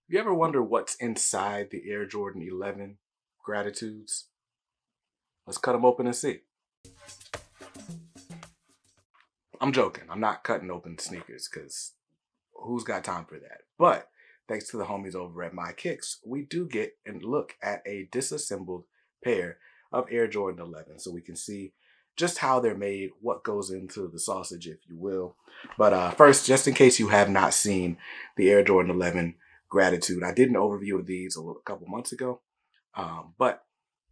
You ever wonder what's inside the Air Jordan 11 Gratitudes? Let's cut them open and see. I'm joking. I'm not cutting open sneakers because who's got time for that? But thanks to the homies over at mikicks, we do get and look at a disassembled pair of Air Jordan 11 so we can see just how they're made, what goes into the sausage, if you will. But first, just in case you have not seen the Air Jordan 11 Gratitude, I did an overview of these a couple months ago, but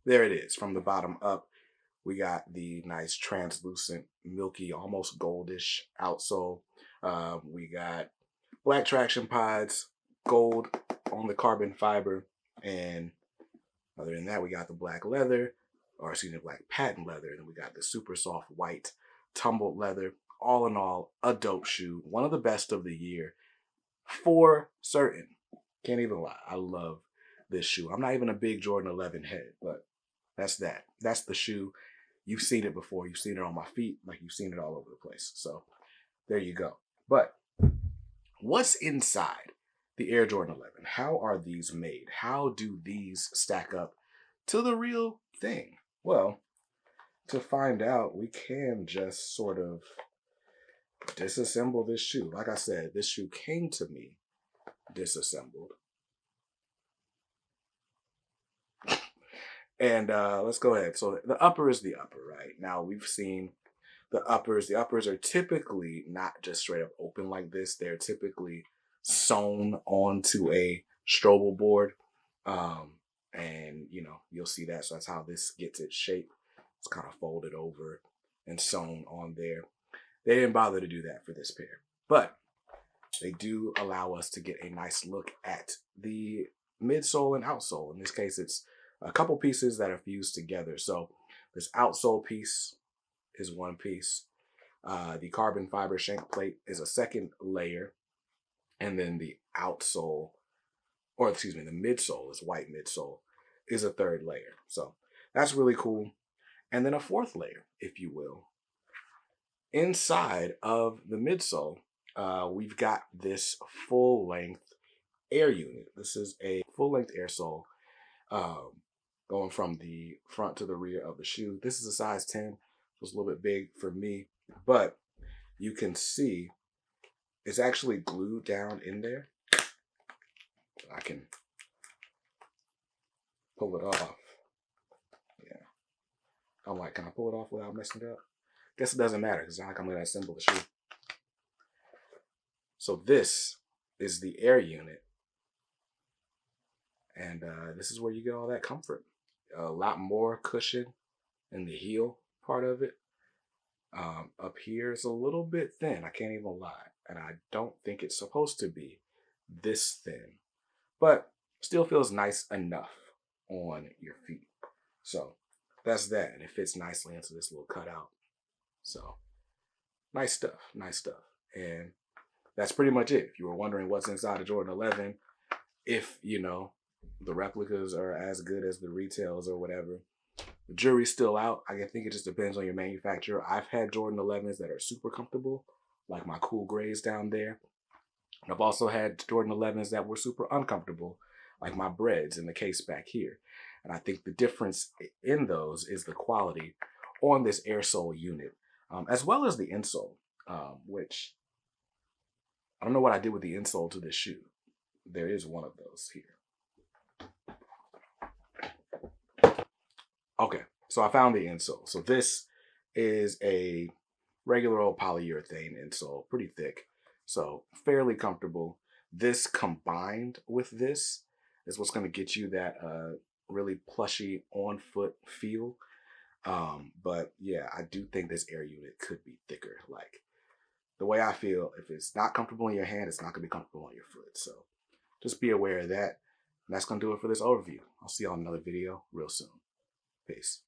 there it is from the bottom up. We got the nice translucent, milky, almost goldish outsole. We got black traction pods, gold on the carbon fiber, and other than that, we got the black leather, or excuse me, black patent leather, and then we got the super soft white tumbled leather. All in all, a dope shoe, one of the best of the year for certain. Can't even lie, I love this shoe. I'm not even a big Jordan 11 head, but that's that. That's the shoe. You've seen it before. You've seen it on my feet, like you've seen it all over the place. So there you go. But what's inside the Air Jordan 11? How are these made? How do these stack up to the real thing? Well, to find out, we can just sort of disassemble this shoe. Like I said, this shoe came to me disassembled. And let's go ahead. So the upper is the upper, right? Now we've seen the uppers. The uppers are typically not just straight up open like this. They're typically sewn onto a Strobel board. And you know, you'll see that. So that's how this gets its shape. It's kind of folded over and sewn on there. They didn't bother to do that for this pair, but they do allow us to get a nice look at the midsole and outsole. In this case, it's a couple pieces that are fused together. So this outsole piece is one piece. The carbon fiber shank plate is a second layer. And then the outsole, or excuse me, the midsole is white midsole, is a third layer. So that's really cool. And then a fourth layer, if you will. Inside of the midsole, we've got this full-length air unit. This is a full-length air sole going from the front to the rear of the shoe. This is a size 10, so it's a little bit big for me, but you can see it's actually glued down in there. I can pull it off. Yeah. I'm like, can I pull it off without messing it up? Guess it doesn't matter because it's not like I'm going to assemble the shoe. So this is the air unit. And this is where you get all that comfort. A lot more cushion in the heel part of it. Up here is a little bit thin. I can't even lie. And I don't think it's supposed to be this thin. But still feels nice enough on your feet. So that's that. And it fits nicely into this little cutout. So nice stuff. Nice stuff. And that's pretty much it. If you were wondering what's inside of Jordan 11, if, you know, the replicas are as good as the retails or whatever, the jury's still out. I think it just depends on your manufacturer. I've had Jordan 11s that are super comfortable, like my cool grays down there. And I've also had Jordan 11s that were super uncomfortable, like my breads in the case back here. And I think the difference in those is the quality on this air sole unit, as well as the insole, which I don't know what I did with the insole to this shoe. There is one of those here. Okay, so I found the insole. So this is a regular old polyurethane insole, pretty thick, so fairly comfortable. This combined with this is what's going to get you that really plushy on foot feel. But yeah, I do think this air unit could be thicker. Like the way I feel, if it's not comfortable in your hand, it's not going to be comfortable on your foot. So just be aware of that. And that's going to do it for this overview. I'll see y'all in another video real soon. Peace.